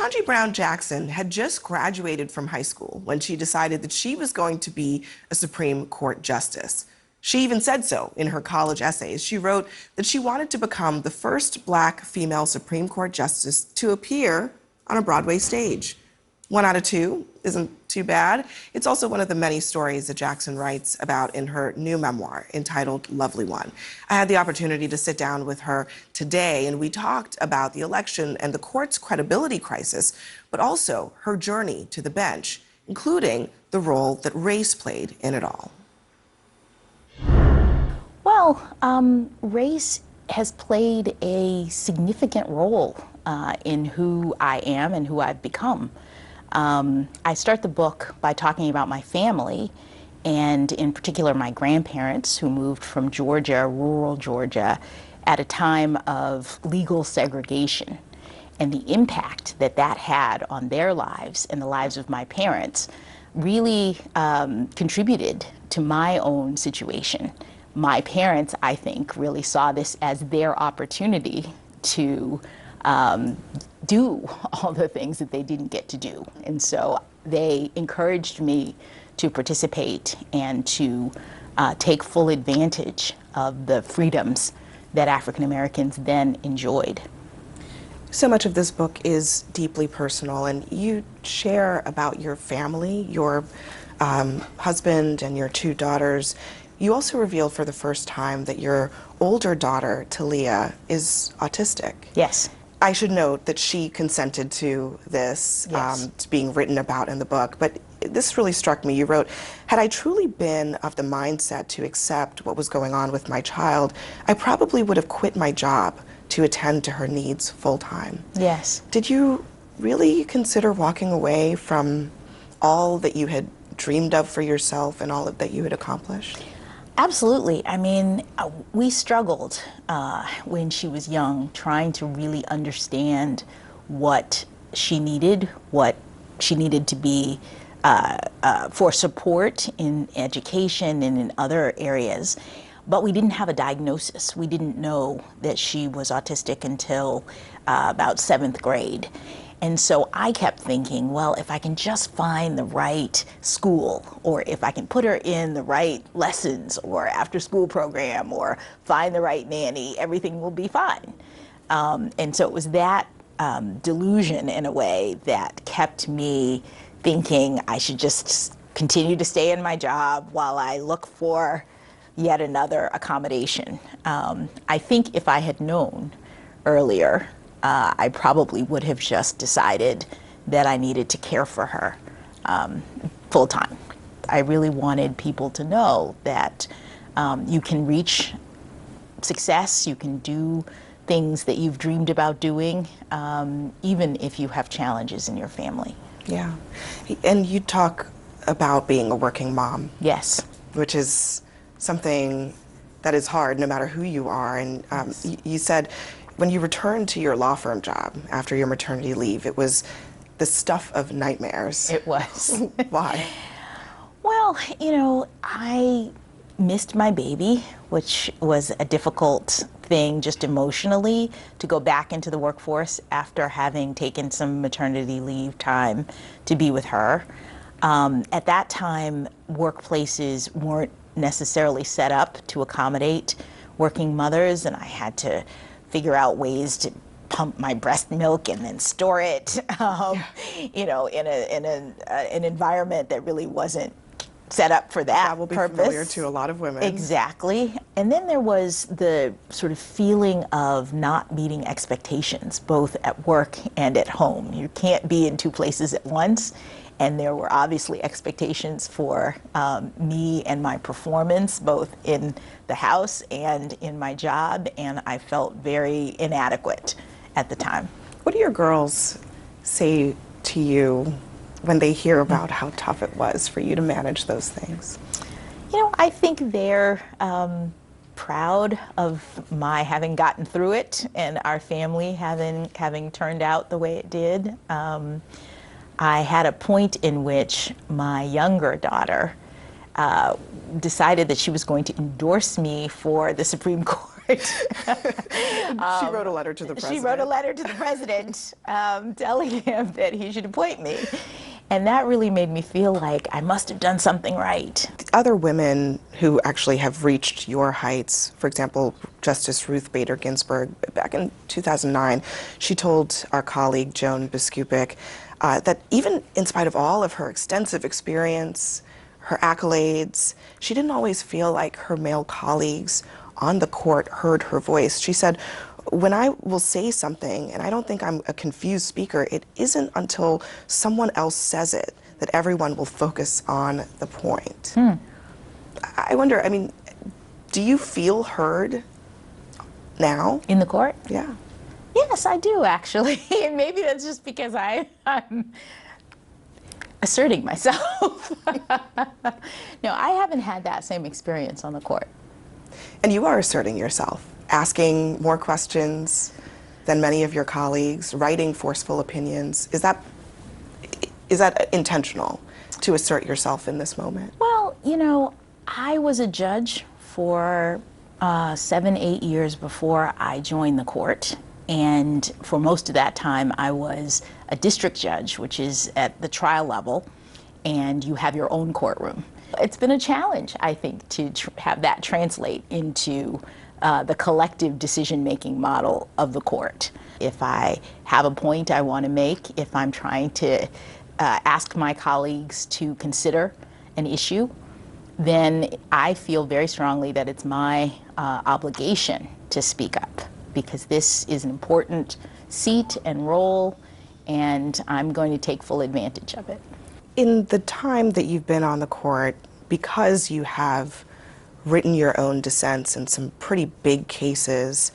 Ketanji Brown Jackson had just graduated from high school when she decided that she was going to be a Supreme Court justice. She even said so in her college essays. She wrote that she wanted to become the first Black female Supreme Court justice to appear on a Broadway stage. 1 out of 2 isn't too bad. It's also one of the many stories that Jackson writes about in her new memoir entitled Lovely One. I had the opportunity to sit down with her today, and we talked about the election and the court's credibility crisis, but also her journey to the bench, including the role that race played in it all. Well, race has played a significant role in who I am and who I've become. I start the book by talking about my family, and in particular my grandparents who moved from Georgia, rural Georgia, at a time of legal segregation, and the impact that that had on their lives and the lives of my parents really contributed to my own situation. My parents, I think, really saw this as their opportunity to do all the things that they didn't get to do. And so they encouraged me to participate and to take full advantage of the freedoms that African Americans then enjoyed. So much of this book is deeply personal, and you share about your family, your husband and your 2 daughters. You also reveal for the first time that your older daughter, Talia, is autistic. Yes. I should note that she consented to this, Yes. to being written about in the book, but this really struck me. You wrote, "Had I truly been of the mindset to accept what was going on with my child, I probably would have quit my job to attend to her needs full time." Yes. Did you really consider walking away from all that you had dreamed of for yourself and all that you had accomplished? Absolutely. I mean, we struggled when she was young, trying to really understand what she needed to be for support in education and in other areas. But we didn't have a diagnosis. We didn't know that she was autistic until about 7th grade. And so I kept thinking, well, if I can just find the right school, or if I can put her in the right lessons or after school program, or find the right nanny, everything will be fine. And so it was that delusion, in a way, that kept me thinking I should just continue to stay in my job while I look for yet another accommodation. I think if I had known earlier, I probably would have just decided that I needed to care for her full time. I really wanted people to know that you can reach success, you can do things that you've dreamed about doing, even if you have challenges in your family. Yeah. And you talk about being a working mom. Yes. Which is something that is hard no matter who you are. And you said, when you returned to your law firm job after your maternity leave, it was the stuff of nightmares. It was. Why? Well, you know, I missed my baby, which was a difficult thing just emotionally, to go back into the workforce after having taken some maternity leave time to be with her. At that time, workplaces weren't necessarily set up to accommodate working mothers, and I had to figure out ways to pump my breast milk and then store it, you know, in an environment that really wasn't set up for that That will be purpose. familiar to a lot of women. Exactly. And then there was the sort of feeling of not meeting expectations, both at work and at home. You can't be in 2 places at once. And there were obviously expectations for me and my performance, both in the house and in my job, and I felt very inadequate at the time. What do your girls say to you when they hear about how tough it was for you to manage those things? You know, I think they're proud of my having gotten through it and our family having turned out the way it did. I had a point in which my younger daughter decided that she was going to endorse me for the Supreme Court. She wrote a letter to the president. She wrote a letter to the president telling him that he should appoint me. And that really made me feel like I must have done something right. Other women who actually have reached your heights, for example, Justice Ruth Bader Ginsburg, back in 2009, she told our colleague Joan Biskupic that even in spite of all of her extensive experience, her accolades, she didn't always feel like her male colleagues on the court heard her voice. She said, when I will say something, and I don't think I'm a confused speaker, it isn't until someone else says it that everyone will focus on the point. I wonder, I mean, do you feel heard now? In the court? Yeah. Yes, I do, actually. And maybe that's just because I'm asserting myself. No, I haven't had that same experience on the court. And you are asserting yourself, asking more questions than many of your colleagues, writing forceful opinions. Is that intentional to assert yourself in this moment? Well, you know, I was a judge for 7, 8 years before I joined the court. And for most of that time, I was a district judge, which is at the trial level, and you have your own courtroom. It's been a challenge, I think, to have that translate into the collective decision-making model of the court. If I have a point I want to make, if I'm trying to ask my colleagues to consider an issue, then I feel very strongly that it's my obligation to speak up, because this is an important seat and role, and I'm going to take full advantage of it. In the time that you've been on the court, because you have written your own dissents in some pretty big cases,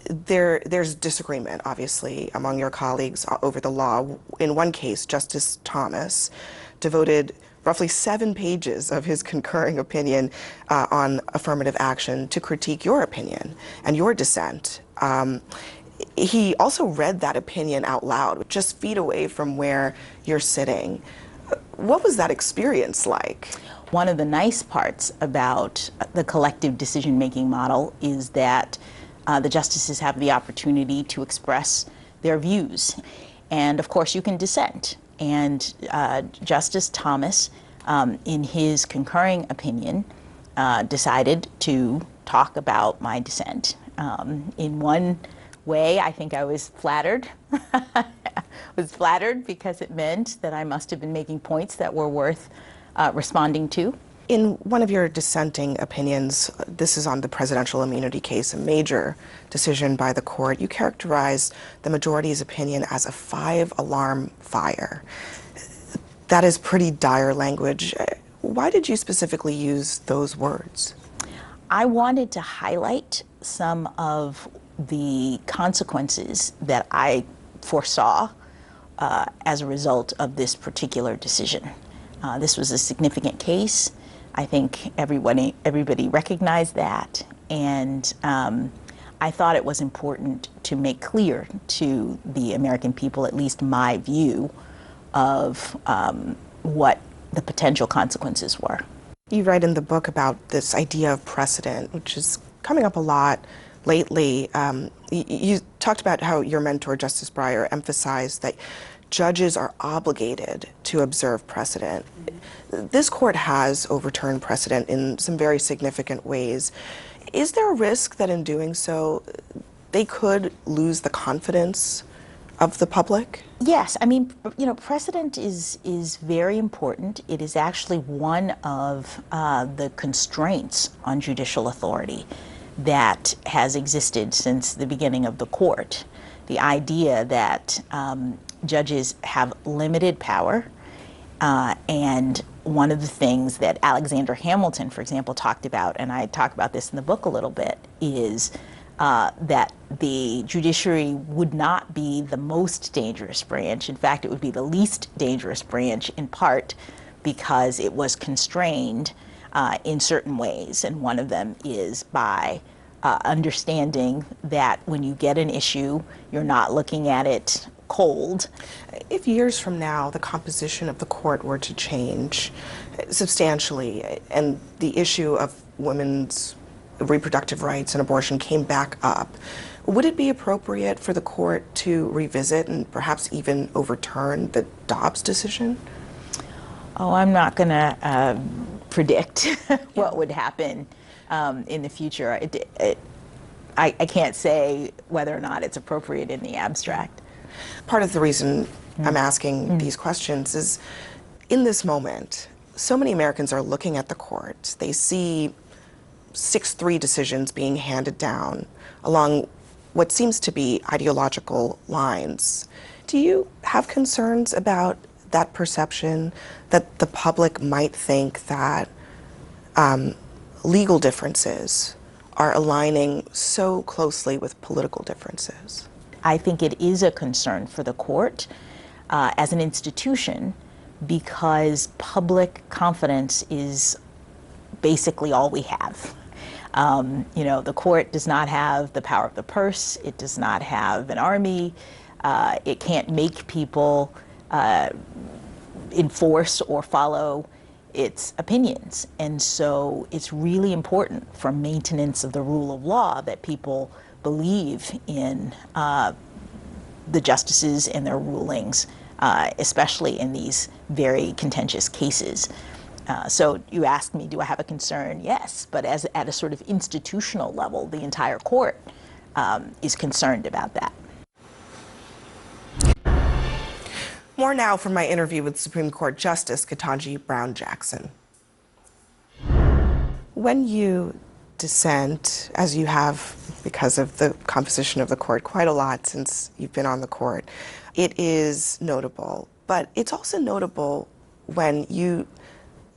there's disagreement, obviously, among your colleagues over the law. In one case, Justice Thomas devoted roughly 7 pages of his concurring opinion on affirmative action to critique your opinion and your dissent. He also read that opinion out loud, just feet away from where you're sitting. What was that experience like? One of the nice parts about the collective decision-making model is that the justices have the opportunity to express their views. And of course, you can dissent. And Justice Thomas, in his concurring opinion, decided to talk about my dissent. In one way, I think I was flattered. I was flattered because it meant that I must have been making points that were worth responding to. In one of your dissenting opinions, this is on the presidential immunity case, a major decision by the court, you characterized the majority's opinion as a 5-alarm fire. That is pretty dire language. Why did you specifically use those words? I wanted to highlight some of the consequences that I foresaw as a result of this particular decision. This was a significant case. I think everybody recognized that, and I thought it was important to make clear to the American people, at least my view of what the potential consequences were. You write in the book about this idea of precedent, which is coming up a lot lately. You talked about how your mentor, Justice Breyer, emphasized that judges are obligated to observe precedent. This court has overturned precedent in some very significant ways. Is there a risk that in doing so, they could lose the confidence of the public? Yes, I mean, you know, precedent is very important. It is actually one of the constraints on judicial authority that has existed since the beginning of the court. The idea that judges have limited power, and one of the things that Alexander Hamilton, for example, talked about, and I talk about this in the book a little bit, is that the judiciary would not be the most dangerous branch. In fact, it would be the least dangerous branch, in part because it was constrained in certain ways. And one of them is by understanding that when you get an issue, you're not looking at it cold. If years from now the composition of the court were to change substantially and the issue of women's reproductive rights and abortion came back up, would it be appropriate for the court to revisit and perhaps even overturn the Dobbs decision? Oh, I'm not going to predict what would happen in the future. I can't say whether or not it's appropriate in the abstract. Part of the reason I'm asking these questions is in this moment, so many Americans are looking at the court. They see 6-3 decisions being handed down along what seems to be ideological lines. Do you have concerns about that perception that the public might think that legal differences are aligning so closely with political differences? I think it is a concern for the court as an institution because public confidence is basically all we have. You know, the court does not have the power of the purse. It does not have an army. It can't make people enforce or follow its opinions. And so it's really important for maintenance of the rule of law that people believe in the justices and their rulings, especially in these very contentious cases. So you asked me, do I have a concern? Yes, but at a sort of institutional level, the entire court is concerned about that. More now from my interview with Supreme Court Justice Ketanji Brown Jackson. When you dissent, as you have because of the composition of the court quite a lot since you've been on the court, it is notable. But it's also notable when you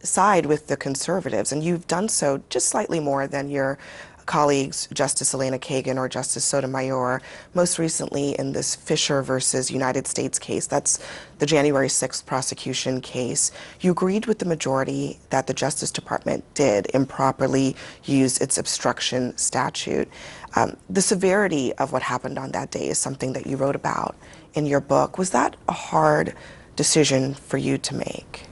side with the conservatives, and you've done so just slightly more than your colleagues, Justice Elena Kagan or Justice Sotomayor, most recently in this Fisher versus United States case. That's the January 6th prosecution case. You agreed with the majority that the Justice Department did improperly use its obstruction statute. The severity of what happened on that day is something that you wrote about in your book. Was that a hard decision for you to make?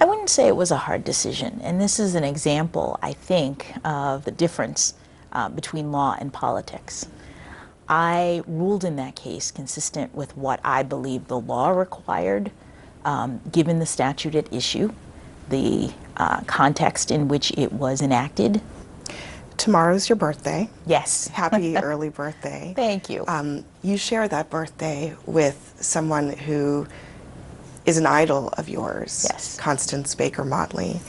I wouldn't say it was a hard decision, and this is an example, I think, of the difference between law and politics. I ruled in that case consistent with what I believe the law required, given the statute at issue, the context in which it was enacted. Tomorrow's your birthday. Yes. Happy early birthday. Thank you. You share that birthday with someone who is an idol of yours, Yes. Constance Baker Motley.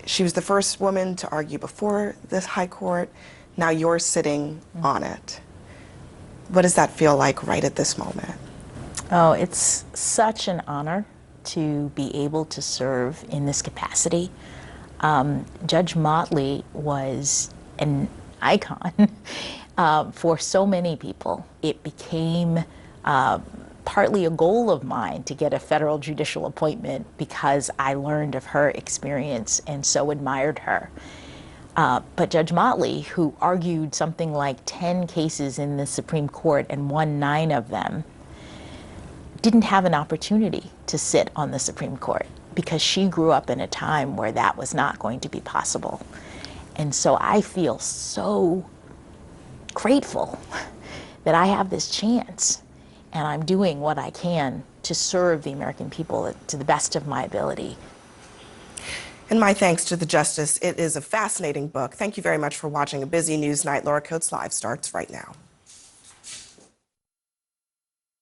She was the first woman to argue before this high court. Now you're sitting on it. What does that feel like right at this moment? Oh, it's such an honor to be able to serve in this capacity. Judge Motley was an icon for so many people. It became partly a goal of mine to get a federal judicial appointment because I learned of her experience and so admired her. But Judge Motley, who argued something like 10 cases in the Supreme Court and won 9 of them, didn't have an opportunity to sit on the Supreme Court because she grew up in a time where that was not going to be possible. And so I feel so grateful that I have this chance. And I'm doing what I can to serve the American people to the best of my ability. And my thanks to the Justice. It is a fascinating book. Thank you very much for watching a busy news night. Laura Coates Live starts right now.